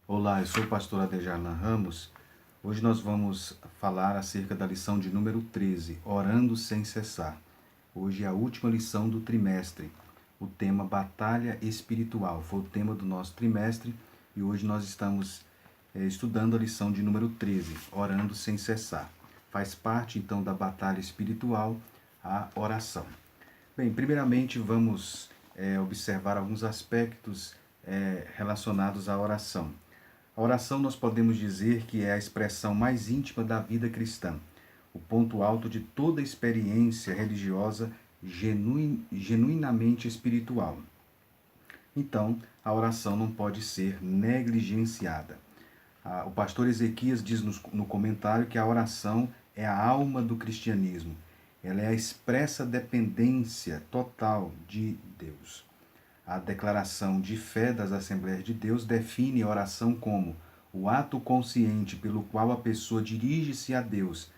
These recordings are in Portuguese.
Olá, eu sou o pastor Adejarlan Ramos. Hoje nós vamos falar acerca da lição de número 13, Orando Sem Cessar. Hoje é a última lição do trimestre. O tema Batalha Espiritual foi o tema do nosso trimestre e hoje nós estamos estudando a lição de número 13, Orando Sem Cessar. Faz parte então da batalha espiritual a oração. Bem, primeiramente vamos observar alguns aspectos relacionados à oração. A oração nós podemos dizer que é a expressão mais íntima da vida cristã, o ponto alto de toda experiência religiosa genuinamente espiritual. Então, a oração não pode ser negligenciada. O pastor Ezequias diz no comentário que a oração é a alma do cristianismo. Ela é a expressa dependência total de Deus. A declaração de fé das Assembleias de Deus define a oração como o ato consciente pelo qual a pessoa dirige-se a Deus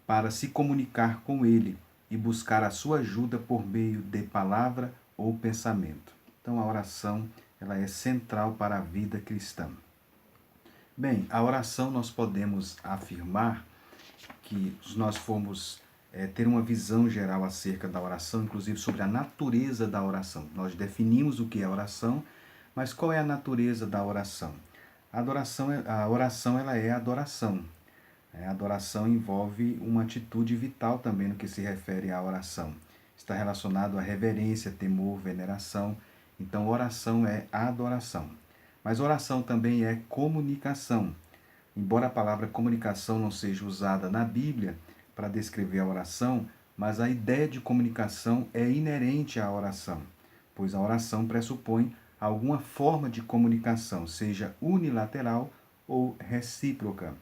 para se comunicar com Ele e buscar a sua ajuda por meio de palavra ou pensamento. Então a oração ela é central para a vida cristã. Bem, a oração nós podemos afirmar que se nós formos ter uma visão geral acerca da oração, inclusive sobre a natureza da oração. Nós definimos o que é oração, mas qual é a natureza da oração? A oração ela é adoração. A adoração envolve uma atitude vital também no que se refere à oração. Está relacionado à reverência, temor, veneração. Então, oração é adoração. Mas oração também é comunicação. Embora a palavra comunicação não seja usada na Bíblia para descrever a oração, mas a ideia de comunicação é inerente à oração, pois a oração pressupõe alguma forma de comunicação, seja unilateral ou recíproca.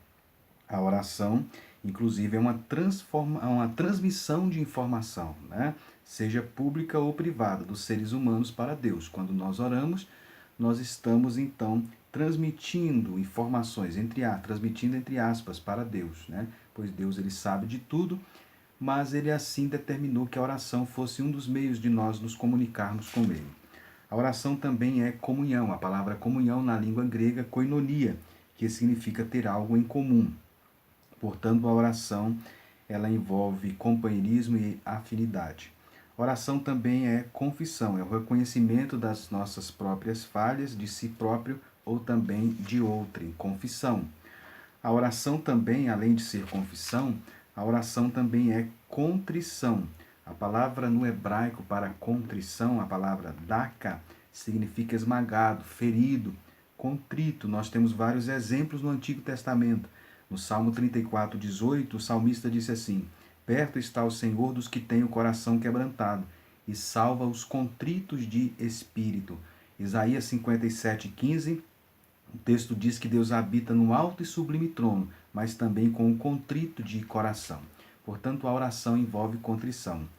A oração, inclusive, é uma transmissão de informação, né? Seja pública ou privada, dos seres humanos para Deus. Quando nós oramos, nós estamos, então, transmitindo informações, transmitindo entre aspas para Deus, né? Pois Deus ele sabe de tudo, mas ele assim determinou que a oração fosse um dos meios de nós nos comunicarmos com ele. A oração também é comunhão, a palavra comunhão na língua grega koinonia, que significa ter algo em comum. Portanto, a oração ela envolve companheirismo e afinidade. Oração também é confissão, é o reconhecimento das nossas próprias falhas, de si próprio ou também de outrem, confissão. A oração também, além de ser confissão, a oração também é contrição. A palavra no hebraico para contrição, a palavra daka, significa esmagado, ferido, contrito. Nós temos vários exemplos no Antigo Testamento. No Salmo 34:18, o salmista disse assim: perto está o Senhor dos que têm o coração quebrantado e salva os contritos de espírito. Isaías 57:15, o texto diz que Deus habita no alto e sublime trono, mas também com o contrito de coração. Portanto, a oração envolve contrição.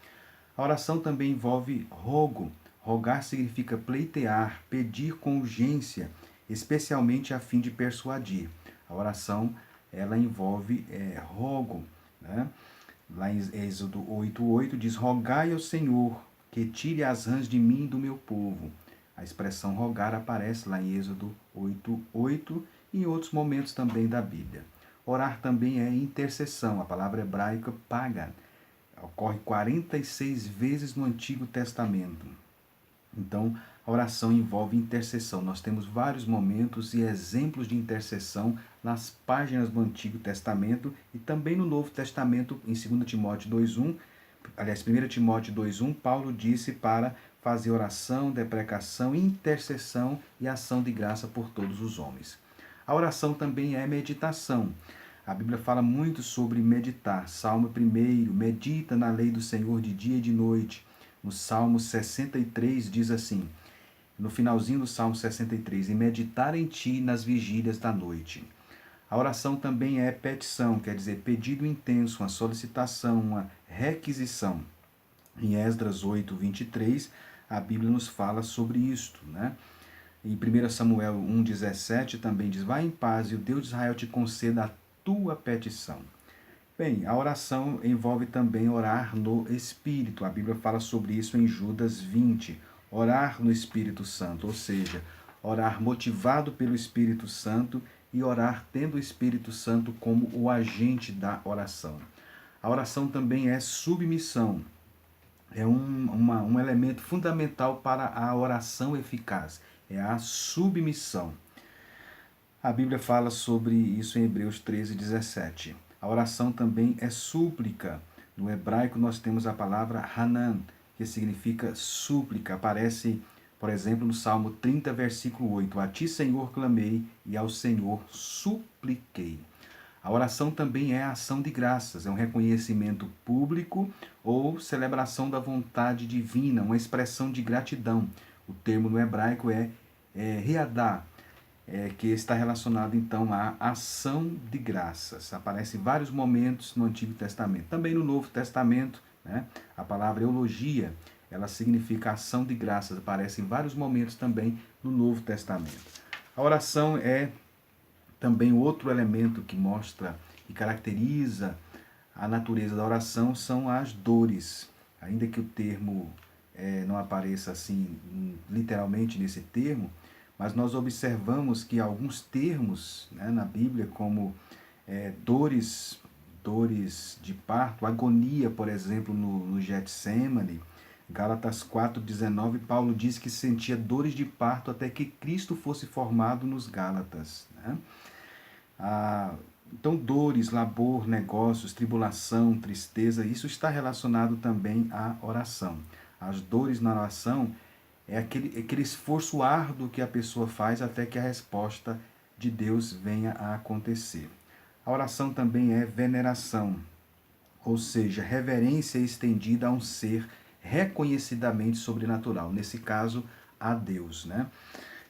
A oração também envolve rogo. Rogar significa pleitear, pedir com urgência, especialmente a fim de persuadir. A oração ela envolve rogo, né? Lá em Êxodo 8:8 diz: rogai ao Senhor que tire as rãs de mim e do meu povo. A expressão rogar aparece lá em Êxodo 8:8 e em outros momentos também da Bíblia. Orar também é intercessão, a palavra hebraica pagan. Ocorre 46 vezes no Antigo Testamento. Então, a oração envolve intercessão. Nós temos vários momentos e exemplos de intercessão nas páginas do Antigo Testamento e também no Novo Testamento, em 2 Timóteo 2:1. Aliás, 1 Timóteo 2:1, Paulo disse para fazer oração, deprecação, intercessão e ação de graça por todos os homens. A oração também é meditação. A Bíblia fala muito sobre meditar. Salmo 1, medita na lei do Senhor de dia e de noite. No Salmo 63 diz assim, no finalzinho do Salmo 63, e meditar em ti nas vigílias da noite. A oração também é petição, quer dizer, pedido intenso, uma solicitação, uma requisição. Em Esdras 8:23, a Bíblia nos fala sobre isto, né? Em 1 Samuel 1:17 também diz, vai em paz e o Deus de Israel te conceda a tua petição. Bem, a oração envolve também orar no Espírito. A Bíblia fala sobre isso em Judas 20. Orar no Espírito Santo, ou seja, orar motivado pelo Espírito Santo e orar tendo o Espírito Santo como o agente da oração. A oração também é submissão. É um elemento fundamental para a oração eficaz. É a submissão. A Bíblia fala sobre isso em Hebreus 13:17. A oração também é súplica. No hebraico nós temos a palavra Hanan, que significa súplica. Aparece, por exemplo, no Salmo 30, versículo 8. A ti, Senhor, clamei e ao Senhor supliquei. A oração também é ação de graças, é um reconhecimento público ou celebração da vontade divina, uma expressão de gratidão. O termo no hebraico é riadá, que está relacionado então à ação de graças. Aparece em vários momentos no Antigo Testamento. Também no Novo Testamento, né, a palavra eulogia, ela significa ação de graças, aparece em vários momentos também no Novo Testamento. A oração é também outro elemento que mostra e caracteriza a natureza da oração, são as dores. Ainda que o termo não apareça assim literalmente nesse termo, mas nós observamos que alguns termos, né, na Bíblia, como dores de parto, agonia, por exemplo, no Getsêmani, Gálatas 4,19, Paulo diz que sentia dores de parto até que Cristo fosse formado nos Gálatas. Né? Então, dores, labor, negócios, tribulação, tristeza, isso está relacionado também à oração. As dores na oração é aquele esforço árduo que a pessoa faz até que a resposta de Deus venha a acontecer. A oração também é veneração, ou seja, reverência estendida a um ser reconhecidamente sobrenatural, nesse caso, a Deus, né?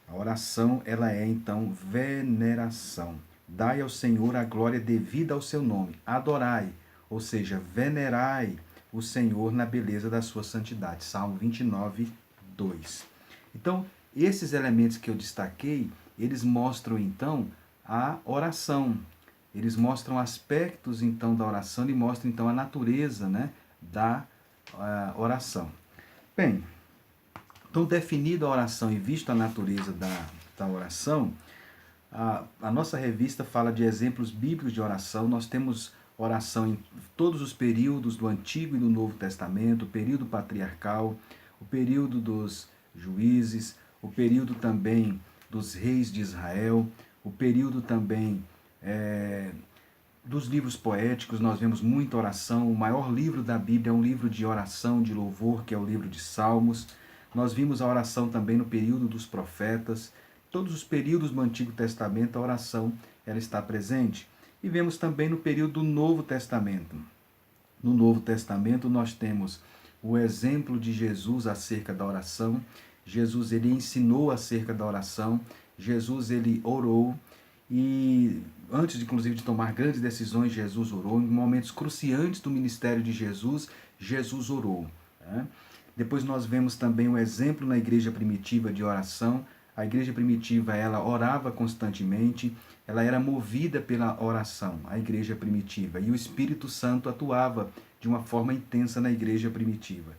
A oração, ela é então veneração. Dai ao Senhor a glória devida ao seu nome. Adorai, ou seja, venerai o Senhor na beleza da sua santidade. Salmo 29, 2. Então, esses elementos que eu destaquei, eles mostram então a oração. Eles mostram aspectos então da oração e mostram então a natureza, né, da oração. Bem, então definida a oração e visto a natureza da oração, a nossa revista fala de exemplos bíblicos de oração. Nós temos oração em todos os períodos do Antigo e do Novo Testamento, o período patriarcal, o período dos juízes, o período também dos reis de Israel, o período também dos livros poéticos. Nós vemos muita oração. O maior livro da Bíblia é um livro de oração, de louvor, que é o livro de Salmos. Nós vimos a oração também no período dos profetas. Todos os períodos do Antigo Testamento, a oração ela está presente. E vemos também no período do Novo Testamento. No Novo Testamento nós temos o exemplo de Jesus acerca da oração. Jesus ele ensinou acerca da oração. Jesus ele orou e antes inclusive de tomar grandes decisões, Jesus orou. Em momentos cruciantes do ministério de Jesus, Jesus orou. Né? Depois nós vemos também um exemplo na igreja primitiva de oração. A igreja primitiva, ela orava constantemente, ela era movida pela oração, a igreja primitiva. E o Espírito Santo atuava de uma forma intensa na igreja primitiva.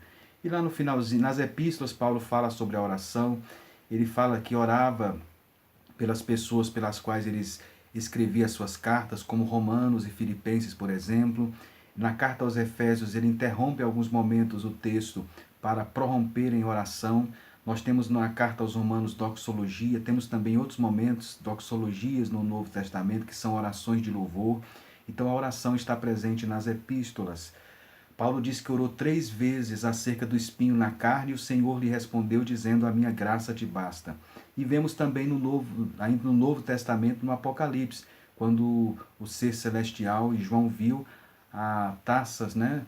E lá no finalzinho, nas epístolas, Paulo fala sobre a oração. Ele fala que orava pelas pessoas pelas quais ele escrevia suas cartas, como Romanos e Filipenses, por exemplo. Na carta aos Efésios, ele interrompe alguns momentos o texto para prorromper em oração. Nós temos na carta aos Romanos doxologia, temos também outros momentos, doxologias no Novo Testamento, que são orações de louvor. Então a oração está presente nas epístolas. Paulo diz que orou 3 vezes acerca do espinho na carne e o Senhor lhe respondeu dizendo, a minha graça te basta. E vemos também ainda no Novo Testamento, no Apocalipse, quando o ser celestial e João viu taças, né?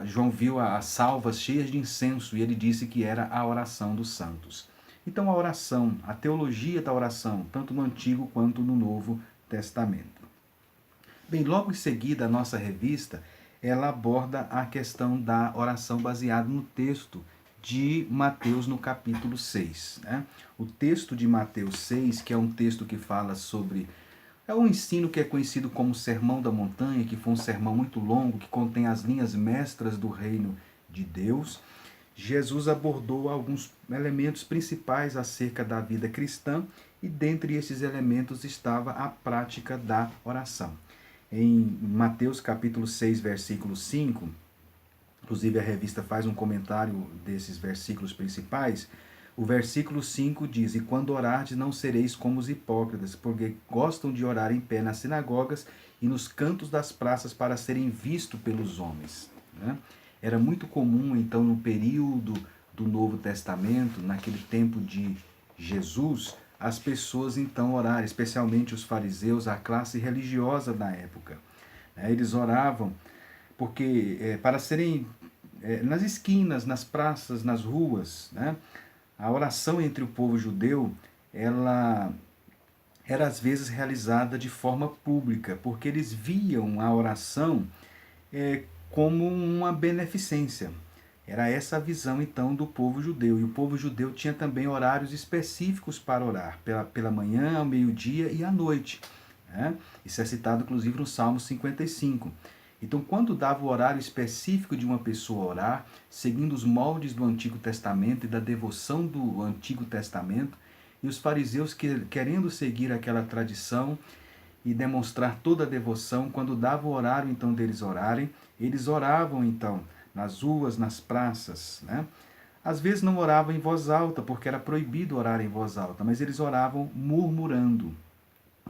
João viu as salvas cheias de incenso e ele disse que era a oração dos santos. Então a oração, a teologia da oração, tanto no Antigo quanto no Novo Testamento. Bem, logo em seguida a nossa revista, ela aborda a questão da oração baseada no texto de Mateus no capítulo 6. Né? O texto de Mateus 6, que é um texto que fala sobre é um ensino que é conhecido como Sermão da Montanha, que foi um sermão muito longo, que contém as linhas mestras do reino de Deus. Jesus abordou alguns elementos principais acerca da vida cristã e dentre esses elementos estava a prática da oração. Em Mateus capítulo 6, versículo 5, inclusive a revista faz um comentário desses versículos principais. O versículo 5 diz: "E quando orardes, não sereis como os hipócritas, porque gostam de orar em pé nas sinagogas e nos cantos das praças para serem vistos pelos homens." Né? Era muito comum, então, no período do Novo Testamento, naquele tempo de Jesus, as pessoas então orarem, especialmente os fariseus, a classe religiosa da época. Eles oravam porque para serem nas esquinas, nas praças, nas ruas, né? A oração entre o povo judeu, ela era às vezes realizada de forma pública, porque eles viam a oração como uma beneficência. Era essa a visão então do povo judeu. E o povo judeu tinha também horários específicos para orar, pela manhã, ao meio-dia e à noite. Né? Isso é citado inclusive no Salmo 55. Então, quando dava o horário específico de uma pessoa orar, seguindo os moldes do Antigo Testamento e da devoção do Antigo Testamento, e os fariseus querendo seguir aquela tradição e demonstrar toda a devoção, quando dava o horário então deles orarem, eles oravam então nas ruas, nas praças, né? Às vezes não oravam em voz alta, porque era proibido orar em voz alta, mas eles oravam murmurando,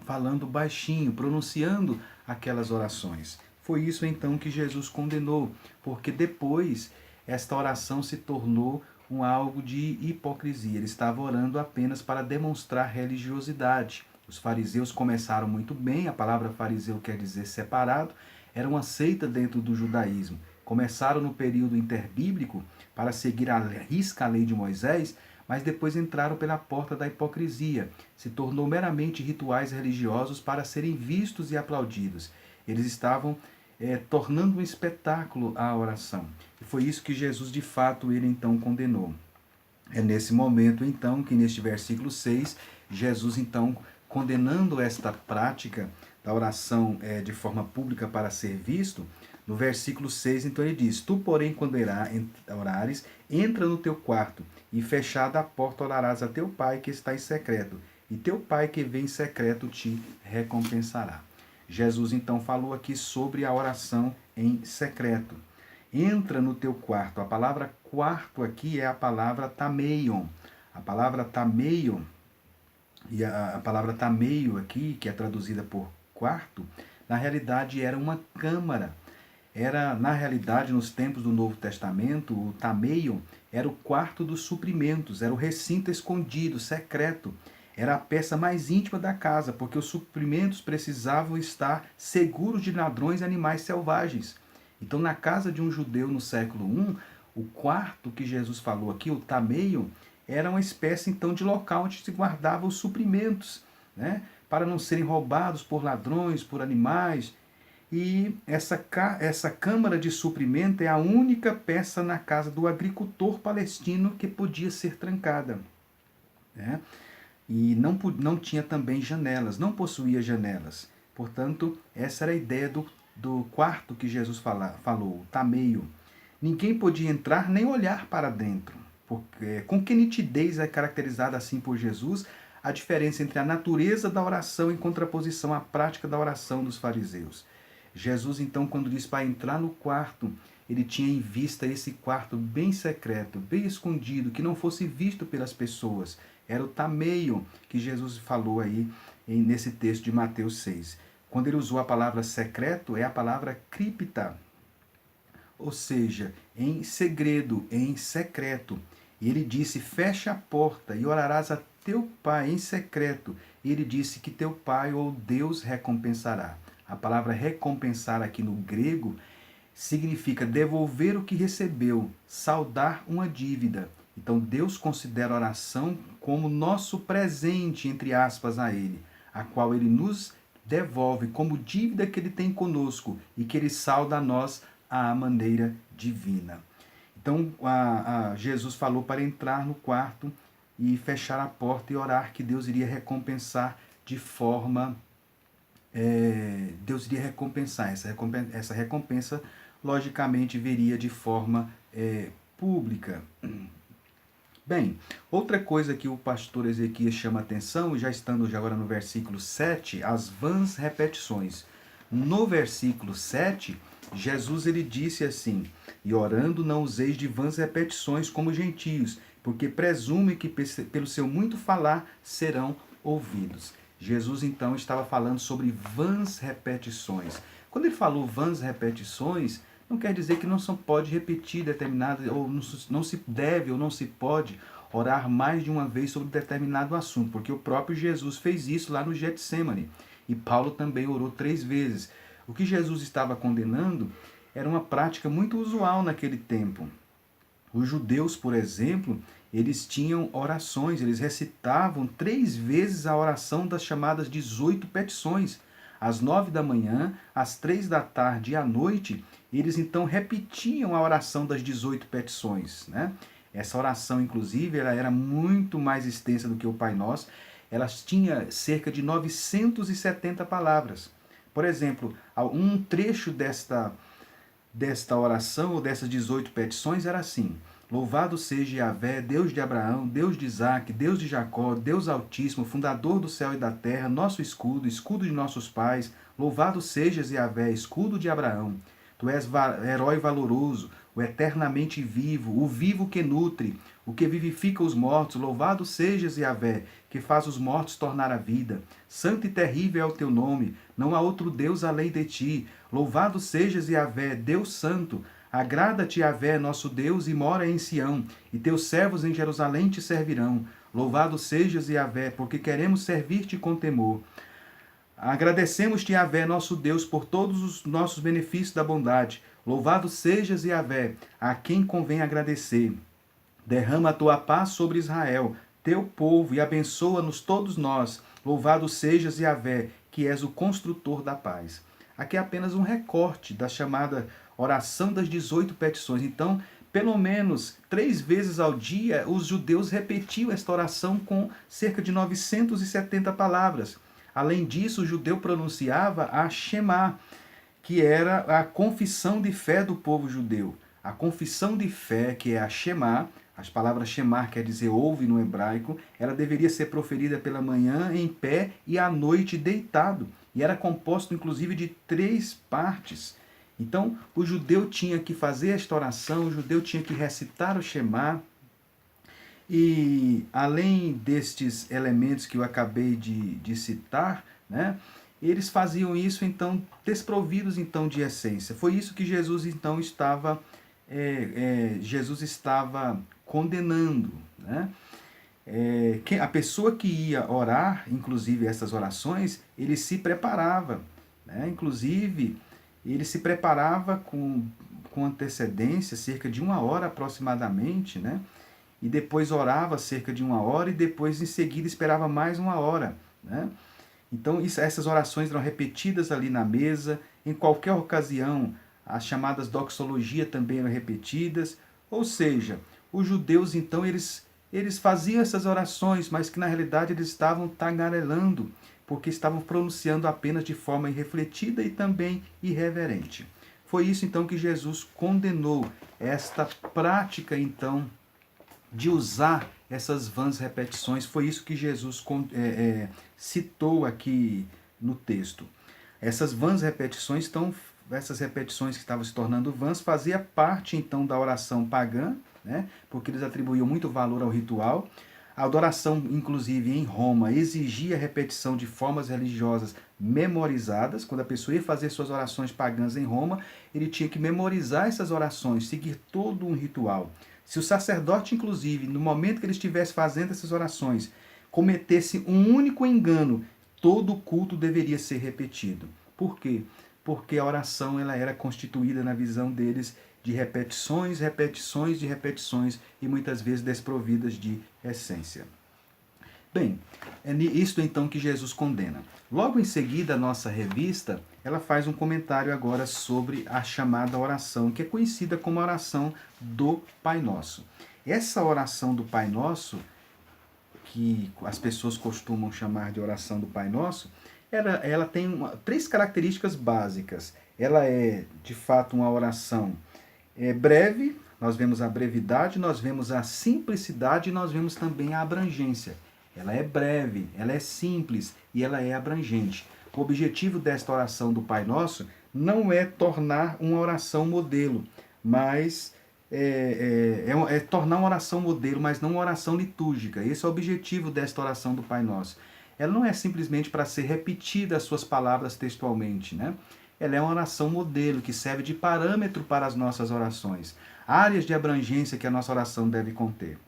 falando baixinho, pronunciando aquelas orações. Foi isso então que Jesus condenou, porque depois esta oração se tornou algo de hipocrisia. Ele estava orando apenas para demonstrar religiosidade. Os fariseus começaram muito bem, a palavra fariseu quer dizer separado, era uma seita dentro do judaísmo. Começaram no período interbíblico para seguir à risca a lei de Moisés, mas depois entraram pela porta da hipocrisia. Se tornou meramente rituais religiosos para serem vistos e aplaudidos. Eles estavam tornando um espetáculo a oração. E foi isso que Jesus, de fato, ele então condenou. É nesse momento, então, que neste versículo 6, Jesus, então, condenando esta prática da oração de forma pública para ser visto, no versículo 6, então ele diz: "Tu, porém, quando orares, entra no teu quarto, e fechada a porta orarás a teu pai que está em secreto, e teu pai que vem em secreto te recompensará." Jesus então falou aqui sobre a oração em secreto. Entra no teu quarto. A palavra quarto aqui é a palavra tameion. A palavra tameion, e a palavra tameio aqui, que é traduzida por quarto, na realidade era uma câmara. Era, na realidade, nos tempos do Novo Testamento, o tameion era o quarto dos suprimentos, era o recinto escondido, secreto. Era a peça mais íntima da casa, porque os suprimentos precisavam estar seguros de ladrões e animais selvagens. Então, na casa de um judeu no século I, o quarto que Jesus falou aqui, o tameion, era uma espécie então de local onde se guardava os suprimentos, né? Para não serem roubados por ladrões, por animais. E essa câmara de suprimento é a única peça na casa do agricultor palestino que podia ser trancada. Né? E não tinha também janelas, não possuía janelas. Portanto, essa era a ideia do quarto que Jesus falou, o tameio. Ninguém podia entrar nem olhar para dentro. Porque, com que nitidez é caracterizada assim por Jesus a diferença entre a natureza da oração em contraposição à prática da oração dos fariseus. Jesus, então, quando diz para entrar no quarto, ele tinha em vista esse quarto bem secreto, bem escondido, que não fosse visto pelas pessoas. Era o tameio que Jesus falou aí nesse texto de Mateus 6. Quando ele usou a palavra secreto, é a palavra cripta, ou seja, em segredo, em secreto. E ele disse: fecha a porta e orarás a teu pai em secreto. E ele disse que teu pai ou Deus recompensará. A palavra recompensar aqui no grego significa devolver o que recebeu, saldar uma dívida. Então Deus considera a oração como nosso presente, entre aspas, a Ele, a qual Ele nos devolve como dívida que Ele tem conosco e que Ele salda a nós à maneira divina. Então Jesus falou para entrar no quarto e fechar a porta e orar que Deus iria recompensar de forma... Deus iria recompensar. Essa recompensa, logicamente, viria de forma pública. Bem, outra coisa que o pastor Ezequias chama atenção, já estando já agora no versículo 7, as vãs repetições. No versículo 7, Jesus ele disse assim: "E orando não useis de vãs repetições como gentios, porque presume que pelo seu muito falar serão ouvidos." Jesus então estava falando sobre vãs repetições. Quando ele falou vãs repetições, não quer dizer que não se pode repetir determinado, ou não se deve ou não se pode orar mais de uma vez sobre determinado assunto, porque o próprio Jesus fez isso lá no Getsemane. E Paulo também orou 3 vezes. O que Jesus estava condenando era uma prática muito usual naquele tempo. Os judeus, por exemplo, eles tinham orações, eles recitavam 3 vezes a oração das chamadas 18 petições. Às 9 da manhã, às 3 da tarde e à noite, eles então repetiam a oração das 18 petições, né? Essa oração, inclusive, ela era muito mais extensa do que o Pai Nosso. Ela tinha cerca de 970 palavras. Por exemplo, um trecho desta oração, ou dessas 18 petições, era assim: "Louvado seja Yahvé, Deus de Abraão, Deus de Isaac, Deus de Jacó, Deus Altíssimo, fundador do céu e da terra, nosso escudo, escudo de nossos pais. Louvado sejas, Yahvé, escudo de Abraão. Tu és herói valoroso, o eternamente vivo, o vivo que nutre, o que vivifica os mortos. Louvado sejas, Yahvé, que faz os mortos tornar a vida. Santo e terrível é o teu nome, não há outro Deus além de ti. Louvado sejas, Yahvé, Deus santo. Agrada-te, Yahvé, nosso Deus, e mora em Sião, e teus servos em Jerusalém te servirão. Louvado sejas, Yahvé, porque queremos servir-te com temor. Agradecemos-te, Yahvé, nosso Deus, por todos os nossos benefícios da bondade. Louvado sejas, Yahvé, a quem convém agradecer. Derrama a tua paz sobre Israel, teu povo, e abençoa-nos todos nós. Louvado sejas, Yahvé, que és o construtor da paz." Aqui é apenas um recorte da chamada oração das 18 petições. Então, pelo menos 3 vezes ao dia, os judeus repetiam esta oração com cerca de 970 palavras. Além disso, o judeu pronunciava a Shema, que era a confissão de fé do povo judeu. A confissão de fé, que é a Shema, as palavras Shema quer dizer ouve no hebraico, ela deveria ser proferida pela manhã em pé e à noite deitado. E era composto inclusive de 3 partes. Então, o judeu tinha que fazer esta oração, o judeu tinha que recitar o Shema. E além destes elementos que eu acabei de citar, né, eles faziam isso então desprovidos então de essência. Foi isso que Jesus então estava condenando, né? A pessoa que ia orar, inclusive essas orações, ele se preparava, né? Inclusive ele se preparava com antecedência, cerca de 1 hora aproximadamente, né? E depois orava cerca de 1 hora e depois em seguida esperava mais 1 hora, né? Então essas orações eram repetidas ali na mesa, em qualquer ocasião as chamadas doxologia também eram repetidas, ou seja, os judeus então eles faziam essas orações, mas que na realidade eles estavam tagarelando, porque estavam pronunciando apenas de forma irrefletida e também irreverente. Foi isso então que Jesus condenou, esta prática então de usar essas vãs repetições. Foi isso que Jesus citou aqui no texto. Essas vãs repetições, essas repetições que estavam se tornando vãs, fazia parte então da oração pagã, né? Porque eles atribuíam muito valor ao ritual. A adoração, inclusive em Roma, exigia a repetição de formas religiosas memorizadas. Quando a pessoa ia fazer suas orações pagãs em Roma, ele tinha que memorizar essas orações, seguir todo um ritual. Se o sacerdote, inclusive, no momento que ele estivesse fazendo essas orações, cometesse um único engano, todo o culto deveria ser repetido. Por quê? Porque a oração ela era constituída, na visão deles, de repetições, repetições, de repetições, e muitas vezes desprovidas de essência. Bem, é isto então que Jesus condena. Logo em seguida, a nossa revista, ela faz um comentário agora sobre a chamada oração, que é conhecida como a oração do Pai Nosso. Essa oração do Pai Nosso, que as pessoas costumam chamar de oração do Pai Nosso, ela tem 3 características básicas. Ela é, de fato, uma oração breve, nós vemos a brevidade, nós vemos a simplicidade e nós vemos também a abrangência. Ela é breve, ela é simples e ela é abrangente. O objetivo desta oração do Pai Nosso não é tornar uma oração modelo, mas é tornar uma oração modelo, mas não uma oração litúrgica. Esse é o objetivo desta oração do Pai Nosso. Ela não é simplesmente para ser repetida as suas palavras textualmente, né? Ela é uma oração modelo que serve de parâmetro para as nossas orações, áreas de abrangência que a nossa oração deve conter.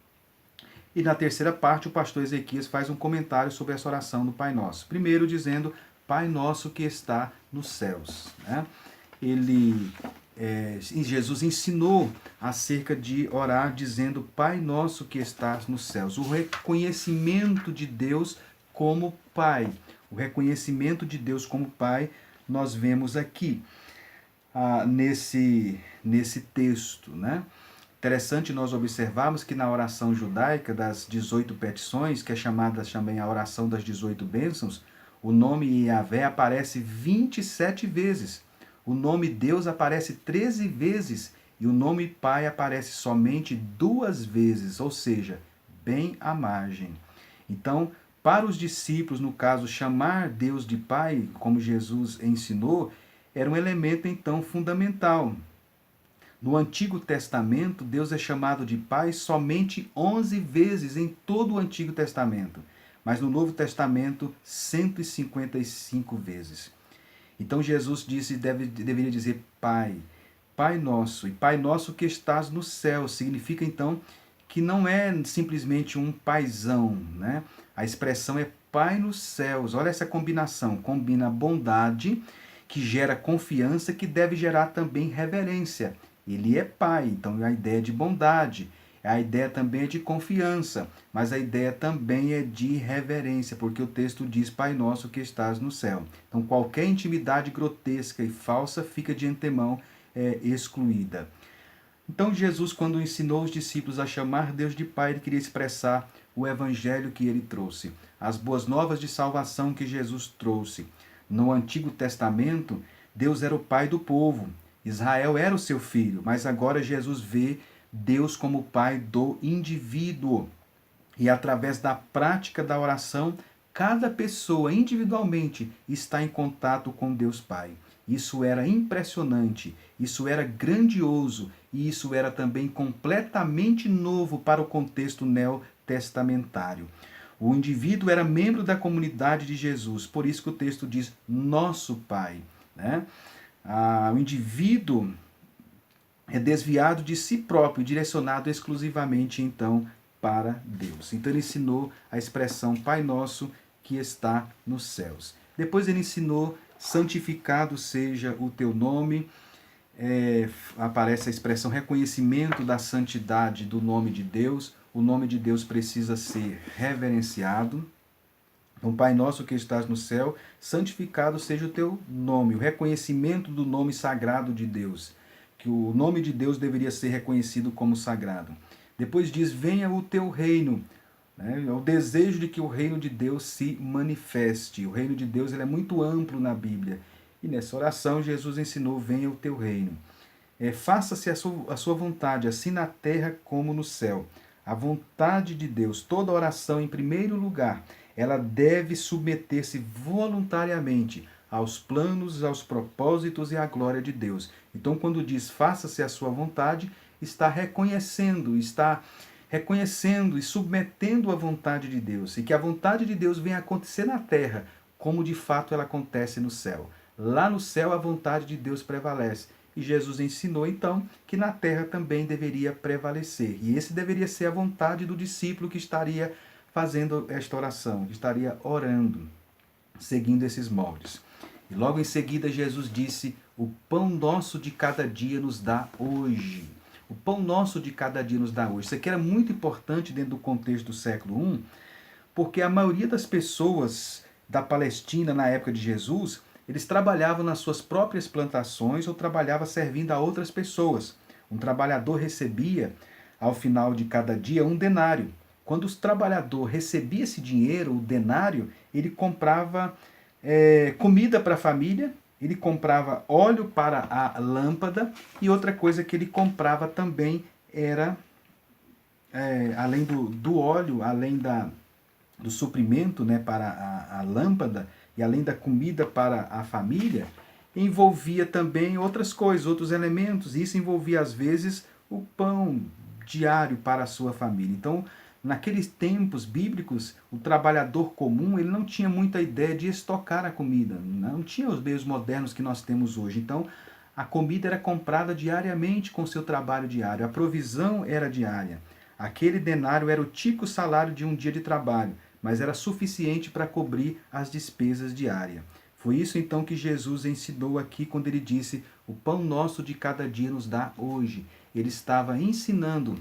E na terceira parte, o pastor Ezequias faz um comentário sobre essa oração do Pai Nosso. Primeiro dizendo, Pai Nosso que está nos céus, né? Jesus ensinou acerca de orar dizendo Pai Nosso que estás nos céus. O reconhecimento de Deus como Pai. O reconhecimento de Deus como Pai nós vemos aqui nesse texto, né? Interessante nós observarmos que na oração judaica das 18 petições, que é chamada também a oração das 18 bênçãos, o nome Yahvé aparece 27 vezes. O nome Deus aparece 13 vezes e o nome Pai aparece somente 2 vezes, ou seja, bem à margem. Então, para os discípulos, no caso, chamar Deus de Pai, como Jesus ensinou, era um elemento então fundamental. No Antigo Testamento, Deus é chamado de Pai somente 11 vezes em todo o Antigo Testamento, mas no Novo Testamento, 155 vezes. Então Jesus deveria dizer Pai, Pai Nosso, e Pai Nosso que estás no céu, significa então que não é simplesmente um paizão, né? A expressão é Pai nos céus. Olha essa combinação, combina bondade, que gera confiança, que deve gerar também reverência. Ele é Pai, então a ideia é de bondade, a ideia também é de confiança, mas a ideia também é de reverência, porque o texto diz Pai Nosso que estás no céu. Então qualquer intimidade grotesca e falsa fica de antemão excluída. Então Jesus, quando ensinou os discípulos a chamar Deus de Pai, ele queria expressar o evangelho que ele trouxe, as boas novas de salvação que Jesus trouxe. No Antigo Testamento, Deus era o Pai do povo, Israel era o seu filho, mas agora Jesus vê Deus como Pai do indivíduo. E através da prática da oração, cada pessoa individualmente está em contato com Deus Pai. Isso era impressionante, isso era grandioso e isso era também completamente novo para o contexto neotestamentário. O indivíduo era membro da comunidade de Jesus, por isso que o texto diz nosso Pai, né? O indivíduo é desviado de si próprio, direcionado exclusivamente, então, para Deus. Então ele ensinou a expressão Pai Nosso que está nos céus. Depois ele ensinou, santificado seja o teu nome. Aparece a expressão reconhecimento da santidade do nome de Deus. O nome de Deus precisa ser reverenciado. Então, Pai Nosso que estás no céu, santificado seja o teu nome, o reconhecimento do nome sagrado de Deus, que o nome de Deus deveria ser reconhecido como sagrado. Depois diz, venha o teu reino, né? É o desejo de que o reino de Deus se manifeste. O reino de Deus ele é muito amplo na Bíblia. E nessa oração Jesus ensinou, venha o teu reino. Faça-se a sua vontade, assim na terra como no céu. A vontade de Deus, toda oração em primeiro lugar, ela deve submeter-se voluntariamente aos planos, aos propósitos e à glória de Deus. Então, quando diz faça-se a sua vontade, está reconhecendo e submetendo a vontade de Deus. E que a vontade de Deus venha acontecer na terra, como de fato ela acontece no céu. Lá no céu a vontade de Deus prevalece. E Jesus ensinou então que na terra também deveria prevalecer. E esse deveria ser a vontade do discípulo que estaria fazendo esta oração, que estaria orando, seguindo esses moldes. E logo em seguida Jesus disse, o pão nosso de cada dia nos dá hoje. O pão nosso de cada dia nos dá hoje. Isso aqui era muito importante dentro do contexto do século I, porque a maioria das pessoas da Palestina na época de Jesus, eles trabalhavam nas suas próprias plantações ou trabalhavam servindo a outras pessoas. Um trabalhador recebia, ao final de cada dia, um denário. Quando o trabalhador recebia esse dinheiro, o denário, ele comprava comida para a família, ele comprava óleo para a lâmpada e outra coisa que ele comprava também era, além do óleo, além do suprimento, né, para a lâmpada, e além da comida para a família, envolvia também outras coisas, outros elementos. Isso envolvia, às vezes, o pão diário para a sua família. Então, naqueles tempos bíblicos, o trabalhador comum ele não tinha muita ideia de estocar a comida. Não tinha os meios modernos que nós temos hoje. Então, a comida era comprada diariamente com o seu trabalho diário. A provisão era diária. Aquele denário era o típico salário de um dia de trabalho, mas era suficiente para cobrir as despesas diárias. Foi isso então que Jesus ensinou aqui quando ele disse: o pão nosso de cada dia nos dá hoje. Ele estava ensinando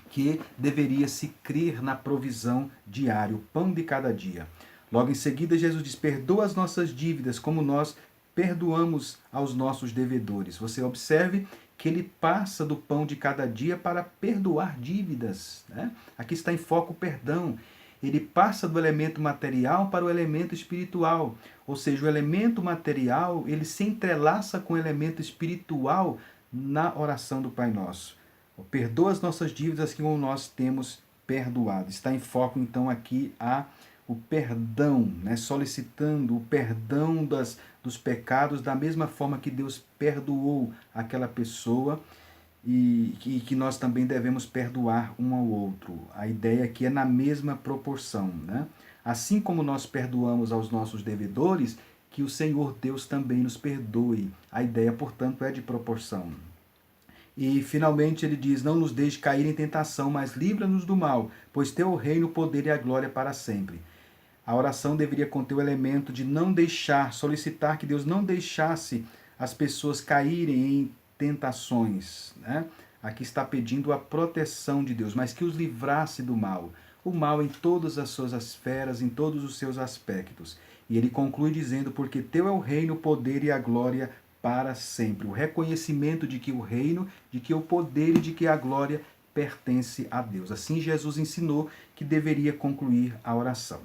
que deveria se crer na provisão diária, o pão de cada dia. Logo em seguida, Jesus diz: perdoa as nossas dívidas como nós perdoamos aos nossos devedores. Você observe que ele passa do pão de cada dia para perdoar dívidas, né? Aqui está em foco o perdão. Ele passa do elemento material para o elemento espiritual. Ou seja, o elemento material ele se entrelaça com o elemento espiritual na oração do Pai Nosso. Perdoa as nossas dívidas que nós temos perdoado. Está em foco então aqui o perdão, né? Solicitando o perdão dos pecados da mesma forma que Deus perdoou aquela pessoa e que nós também devemos perdoar um ao outro. A ideia aqui é na mesma proporção, né? Assim como nós perdoamos aos nossos devedores, que o Senhor Deus também nos perdoe. A ideia, portanto, é de proporção. E finalmente ele diz: não nos deixe cair em tentação, mas livra-nos do mal, pois teu é o reino, o poder e a glória para sempre. A oração deveria conter o elemento de não deixar, solicitar que Deus não deixasse as pessoas caírem em tentações, né? Aqui está pedindo a proteção de Deus, mas que os livrasse do mal. O mal em todas as suas esferas, em todos os seus aspectos. E ele conclui dizendo: porque teu é o reino, o poder e a glória para sempre. O reconhecimento de que o reino, de que o poder e de que a glória pertence a Deus. Assim Jesus ensinou que deveria concluir a oração.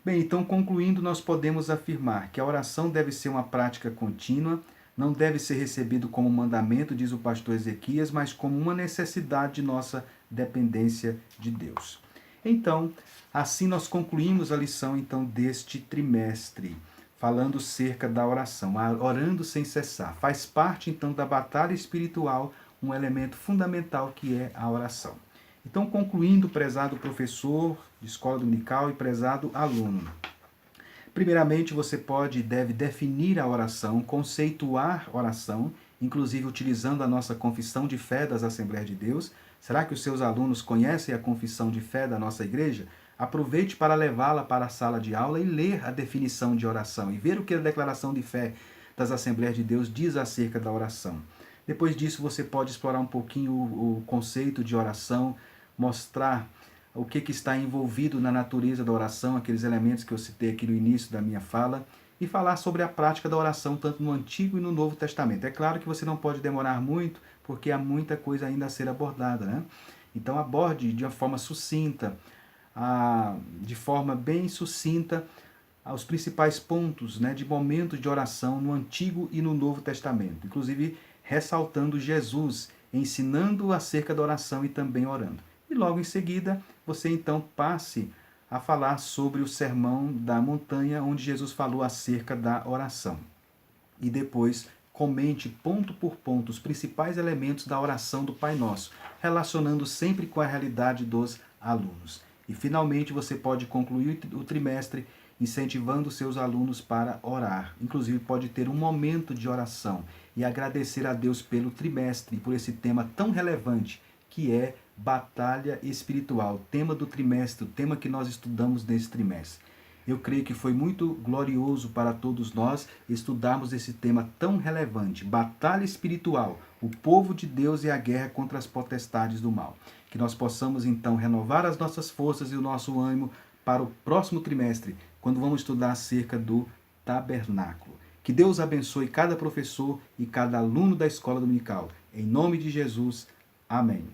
Bem, então concluindo, nós podemos afirmar que a oração deve ser uma prática contínua, não deve ser recebido como mandamento, diz o pastor Ezequias, mas como uma necessidade de nossa dependência de Deus. Então, assim nós concluímos a lição então deste trimestre, falando cerca da oração, orando sem cessar. Faz parte então da batalha espiritual um elemento fundamental que é a oração. Então, concluindo, prezado professor de escola dominical e prezado aluno, primeiramente você pode e deve definir a oração, conceituar oração, inclusive utilizando a nossa confissão de fé das Assembleias de Deus. Será que os seus alunos conhecem a confissão de fé da nossa igreja? Aproveite para levá-la para a sala de aula e ler a definição de oração e ver o que a declaração de fé das Assembleias de Deus diz acerca da oração. Depois disso, você pode explorar um pouquinho o conceito de oração, mostrar o que está envolvido na natureza da oração, aqueles elementos que eu citei aqui no início da minha fala, e falar sobre a prática da oração, tanto no Antigo e no Novo Testamento. É claro que você não pode demorar muito, porque há muita coisa ainda a ser abordada, né? Então aborde de uma forma sucinta, de forma bem sucinta, os principais pontos, né, de momentos de oração no Antigo e no Novo Testamento. Inclusive ressaltando Jesus, ensinando acerca da oração e também orando. E logo em seguida, você então passe a falar sobre o sermão da montanha, onde Jesus falou acerca da oração. E depois comente ponto por ponto os principais elementos da oração do Pai Nosso, relacionando sempre com a realidade dos alunos. E finalmente você pode concluir o trimestre incentivando seus alunos para orar. Inclusive pode ter um momento de oração e agradecer a Deus pelo trimestre e por esse tema tão relevante que é batalha espiritual, tema do trimestre, o tema que nós estudamos nesse trimestre. Eu creio que foi muito glorioso para todos nós estudarmos esse tema tão relevante, batalha espiritual, o povo de Deus e a guerra contra as potestades do mal. Que nós possamos então renovar as nossas forças e o nosso ânimo para o próximo trimestre, quando vamos estudar acerca do tabernáculo. Que Deus abençoe cada professor e cada aluno da escola dominical. Em nome de Jesus, amém.